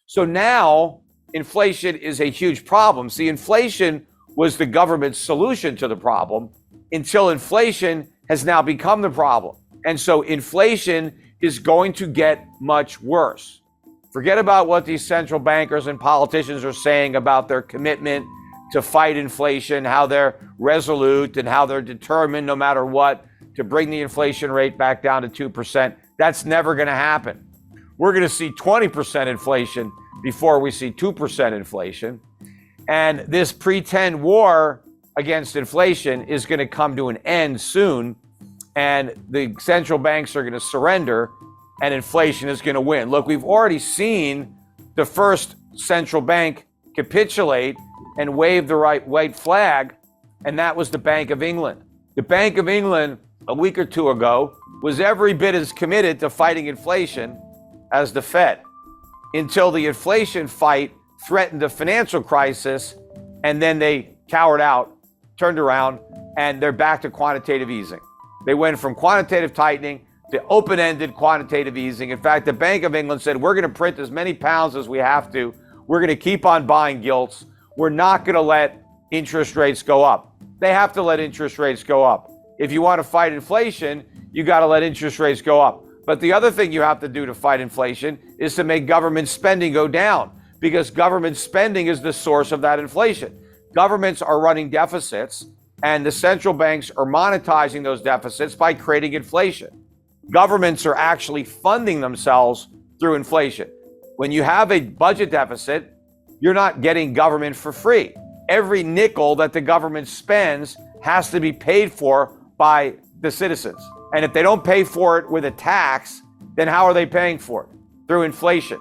So now inflation is a huge problem. See, inflation was the government's solution to the problem until inflation has now become the problem. And so inflation is going to get much worse. Forget about what these central bankers and politicians are saying about their commitment to fight inflation, how they're resolute and how they're determined no matter what to bring the inflation rate back down to 2%. That's never going to happen. We're going to see 20% inflation before we see 2% inflation. And this pretend war against inflation is going to come to an end soon. And the central banks are going to surrender and inflation is going to win. Look, we've already seen the first central bank capitulate and wave the white flag, and that was the Bank of England. The Bank of England, a week or two ago, was every bit as committed to fighting inflation as the Fed, until the inflation fight threatened a financial crisis, and then they cowered out, turned around, and they're back to quantitative easing. They went from quantitative tightening to open-ended quantitative easing. In fact, the Bank of England said, we're going to print as many pounds as we have to. We're going to keep on buying gilts. We're not going to let interest rates go up. They have to let interest rates go up. If you want to fight inflation, you got to let interest rates go up. But the other thing you have to do to fight inflation is to make government spending go down, because government spending is the source of that inflation. Governments are running deficits, and the central banks are monetizing those deficits by creating inflation. Governments are actually funding themselves through inflation. When you have a budget deficit, you're not getting government for free. Every nickel that the government spends has to be paid for by the citizens. And if they don't pay for it with a tax, then how are they paying for it? Through inflation.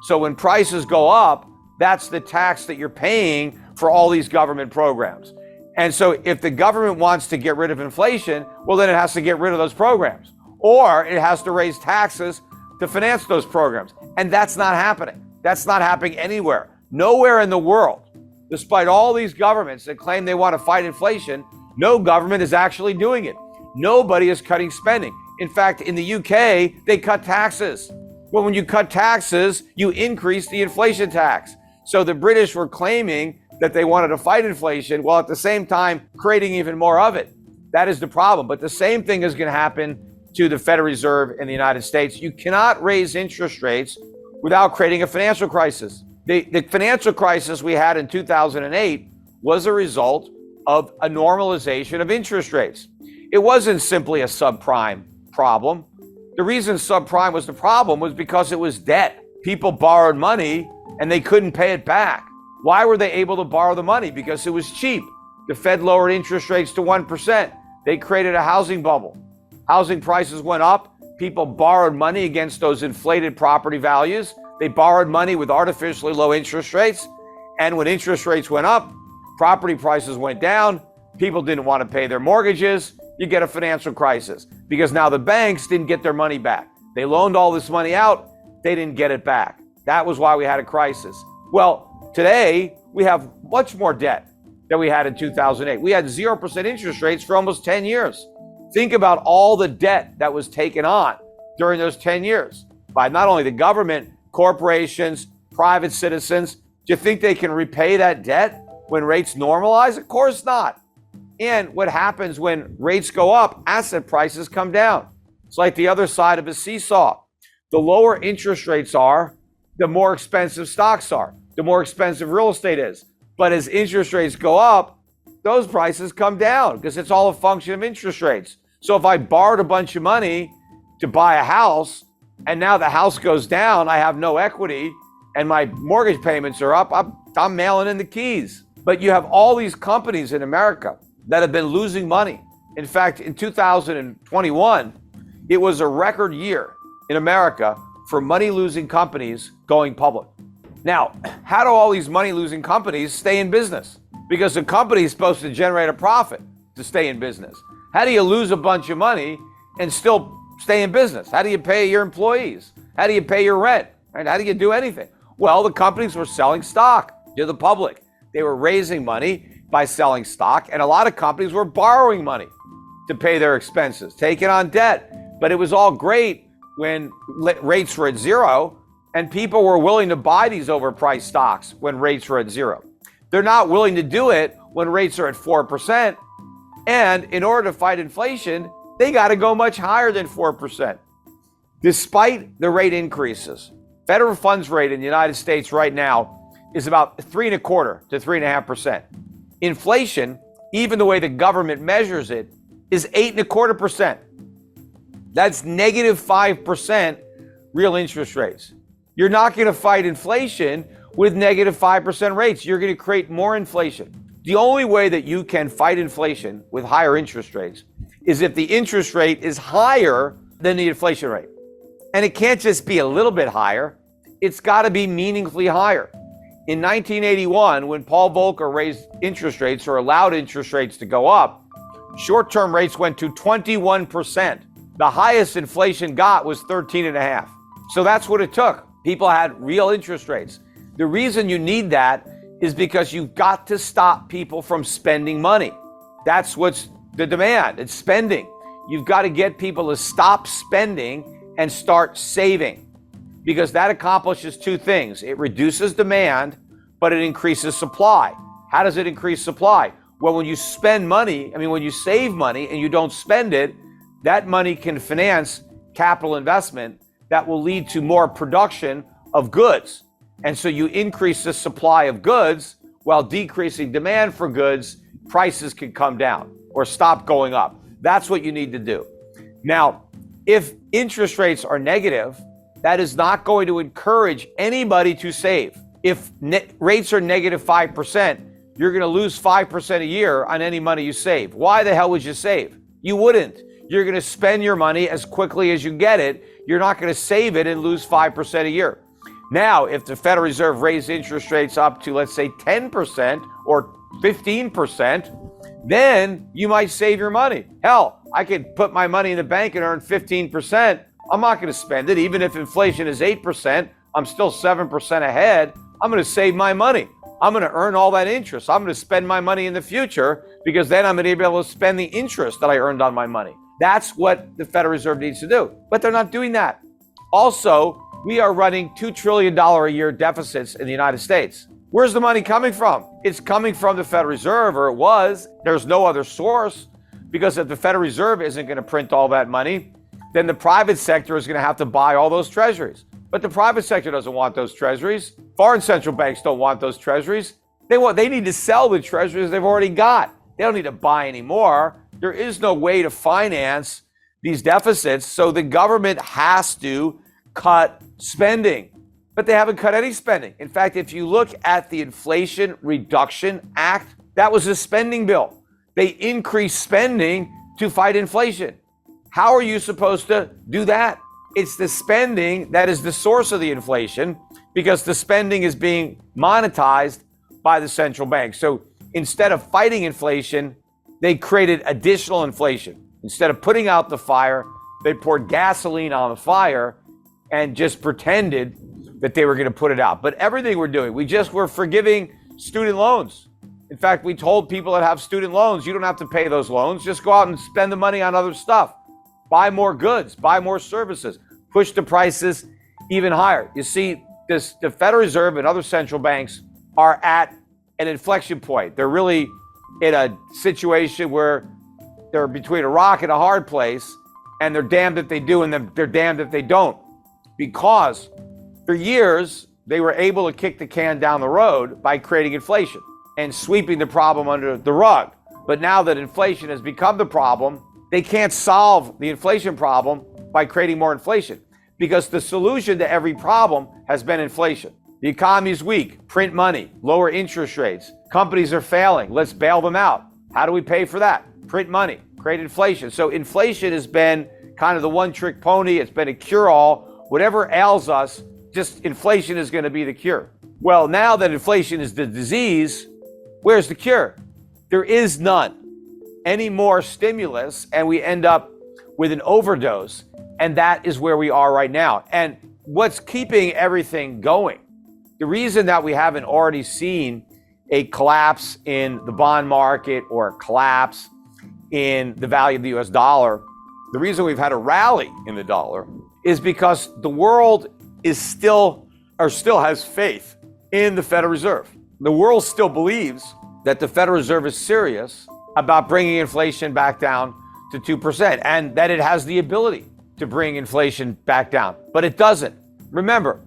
So when prices go up, that's the tax that you're paying for all these government programs. And so if the government wants to get rid of inflation, well, then it has to get rid of those programs, or it has to raise taxes to finance those programs. And that's not happening. That's not happening anywhere. Nowhere in the world, despite all these governments that claim they want to fight inflation, no government is actually doing it. Nobody is cutting spending. In fact, in the UK, they cut taxes. Well, when you cut taxes, you increase the inflation tax. So the British were claiming that they wanted to fight inflation, while at the same time creating even more of it. That is the problem. But the same thing is going to happen to the Federal Reserve in the United States. You cannot raise interest rates without creating a financial crisis. The financial crisis we had in 2008 was a result of a normalization of interest rates. It wasn't simply a subprime problem. The reason subprime was the problem was because it was debt. People borrowed money and they couldn't pay it back. Why were they able to borrow the money? Because it was cheap. The Fed lowered interest rates to 1%. They created a housing bubble. Housing prices went up. People borrowed money against those inflated property values. They borrowed money with artificially low interest rates. And when interest rates went up, property prices went down. People didn't want to pay their mortgages. You get a financial crisis because now the banks didn't get their money back. They loaned all this money out. They didn't get it back. That was why we had a crisis. Well, today we have much more debt than we had in 2008. We had 0% interest rates for almost 10 years. Think about all the debt that was taken on during those 10 years by not only the government, corporations, private citizens. Do you think they can repay that debt when rates normalize? Of course not. And what happens when rates go up, asset prices come down. It's like the other side of a seesaw. The lower interest rates are, the more expensive stocks are, the more expensive real estate is. But as interest rates go up, those prices come down because it's all a function of interest rates. So if I borrowed a bunch of money to buy a house and now the house goes down, I have no equity and my mortgage payments are up, I'm mailing in the keys. But you have all these companies in America that have been losing money. In fact, in 2021, it was a record year in America for money-losing companies going public. Now, how do all these money-losing companies stay in business? Because the company is supposed to generate a profit to stay in business. How do you lose a bunch of money and still stay in business? How do you pay your employees? How do you pay your rent? Right? How do you do anything? Well, the companies were selling stock to the public. They were raising money by selling stock, and a lot of companies were borrowing money to pay their expenses, taking on debt. But it was all great when rates were at zero, And people were willing to buy these overpriced stocks when rates were at zero. They're not willing to do it when rates are at 4%. And in order to fight inflation, they got to go much higher than 4%. Despite the rate increases, federal funds rate in the United States right now is about 3.25% to 3.5%. Inflation, even the way the government measures it, is 8.25%. That's negative 5% real interest rates. You're not going to fight inflation with negative 5% rates. You're going to create more inflation. The only way that you can fight inflation with higher interest rates is if the interest rate is higher than the inflation rate. And it can't just be a little bit higher. It's got to be meaningfully higher. In 1981, when Paul Volcker raised interest rates or allowed interest rates to go up, short-term rates went to 21%. The highest inflation got was 13.5%. So that's what it took. People had real interest rates. The reason you need that is because you've got to stop people from spending money. That's what's the demand. It's spending. You've got to get people to stop spending and start saving, because that accomplishes two things. It reduces demand, but it increases supply. How does it increase supply? Well, when you spend money, when you save money and you don't spend it, that money can finance capital investment that will lead to more production of goods. And so you increase the supply of goods while decreasing demand for goods, prices can come down or stop going up. That's what you need to do. Now, if interest rates are negative, that is not going to encourage anybody to save. If rates are negative 5%, you're going to lose 5% a year on any money you save. Why the hell would you save? You wouldn't. You're going to spend your money as quickly as you get it. You're not going to save it and lose 5% a year. Now, if the Federal Reserve raised interest rates up to, let's say, 10% or 15%, then you might save your money. Hell, I could put my money in the bank and earn 15%. I'm not going to spend it. Even if inflation is 8%, I'm still 7% ahead. I'm going to save my money. I'm going to earn all that interest. I'm going to spend my money in the future, because then I'm going to be able to spend the interest that I earned on my money. That's what the Federal Reserve needs to do. But they're not doing that. Also, we are running $2 trillion a year deficits in the United States. Where's the money coming from? It's coming from the Federal Reserve, or it was. There's no other source, because if the Federal Reserve isn't going to print all that money, then the private sector is going to have to buy all those treasuries. But the private sector doesn't want those treasuries. Foreign central banks don't want those treasuries. They need to sell the treasuries they've already got. They don't need to buy any more. There is no way to finance these deficits, so the government has to cut spending. But they haven't cut any spending. In fact, if you look at the Inflation Reduction Act, that was a spending bill. They increased spending to fight inflation. How are you supposed to do that? It's the spending that is the source of the inflation, because the spending is being monetized by the central bank. So instead of fighting inflation, they created additional inflation. Instead of putting out the fire, they poured gasoline on the fire and just pretended that they were going to put it out. But everything we're doing, we're forgiving student loans. In fact, we told people that have student loans, you don't have to pay those loans. Just go out and spend the money on other stuff. Buy more goods, buy more services, push the prices even higher. You see, the Federal Reserve and other central banks are at an inflection point. They're really in a situation where they're between a rock and a hard place, and they're damned if they do and they're damned if they don't. Because for years, they were able to kick the can down the road by creating inflation and sweeping the problem under the rug. But now that inflation has become the problem, they can't solve the inflation problem by creating more inflation, because the solution to every problem has been inflation. The economy is weak, print money, lower interest rates. Companies are failing, let's bail them out. How do we pay for that? Print money, create inflation. So inflation has been kind of the one-trick pony. It's been a cure-all. Whatever ails us, just inflation is going to be the cure. Well, now that inflation is the disease, where's the cure? There is none. Any more stimulus, and we end up with an overdose. And that is where we are right now. And what's keeping everything going, the reason that we haven't already seen a collapse in the bond market or a collapse in the value of the US dollar, the reason we've had a rally in the dollar is because the world is still has faith in the Federal Reserve. The world still believes that the Federal Reserve is serious about bringing inflation back down to 2% and that it has the ability to bring inflation back down, but it doesn't. Remember,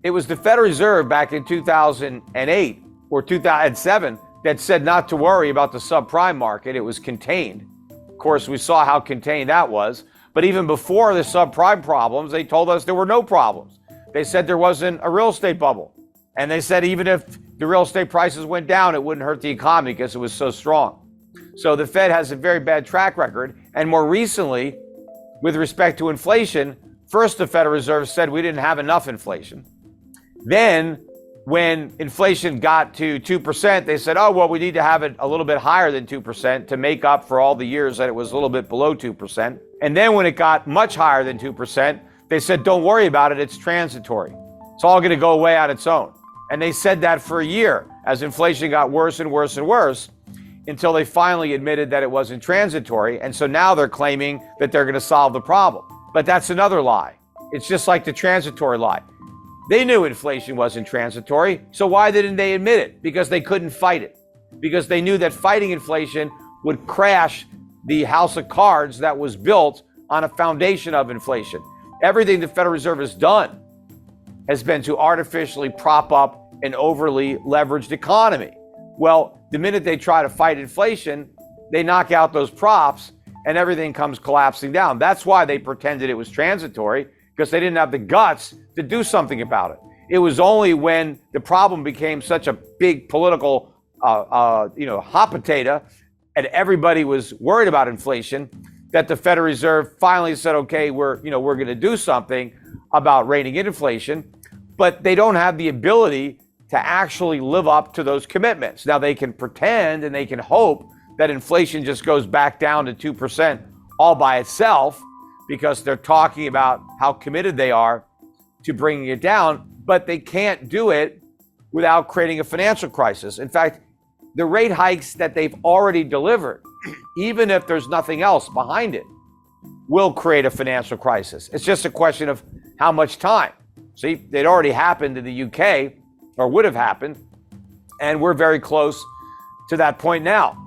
it was the Federal Reserve back in 2008 or 2007 that said not to worry about the subprime market. It was contained. Of course, we saw how contained that was. But even before the subprime problems, they told us there were no problems. They said there wasn't a real estate bubble. And they said even if the real estate prices went down, it wouldn't hurt the economy because it was so strong. So the Fed has a very bad track record. And more recently, with respect to inflation, first the Federal Reserve said we didn't have enough inflation. Then when inflation got to 2%, they said, oh, well, we need to have it a little bit higher than 2% to make up for all the years that it was a little bit below 2%. And then when it got much higher than 2%, they said, don't worry about it, it's transitory. It's all going to go away on its own. And they said that for a year as inflation got worse and worse and worse until they finally admitted that it wasn't transitory. And so now they're claiming that they're going to solve the problem. But that's another lie. It's just like the transitory lie. They knew inflation wasn't transitory, so why didn't they admit it? Because they couldn't fight it. Because they knew that fighting inflation would crash the house of cards that was built on a foundation of inflation. Everything the Federal Reserve has done has been to artificially prop up an overly leveraged economy. Well, the minute they try to fight inflation, they knock out those props and everything comes collapsing down. That's why they pretended it was transitory, because they didn't have the guts to do something about it. It was only when the problem became such a big political, hot potato, and everybody was worried about inflation, that the Federal Reserve finally said, okay, we're going to do something about reining in inflation, but they don't have the ability to actually live up to those commitments. Now they can pretend and they can hope that inflation just goes back down to 2% all by itself, because they're talking about how committed they are to bringing it down, but they can't do it without creating a financial crisis. In fact, the rate hikes that they've already delivered, even if there's nothing else behind it, will create a financial crisis. It's just a question of how much time. See, it already happened in the UK, or would have happened, and we're very close to that point now.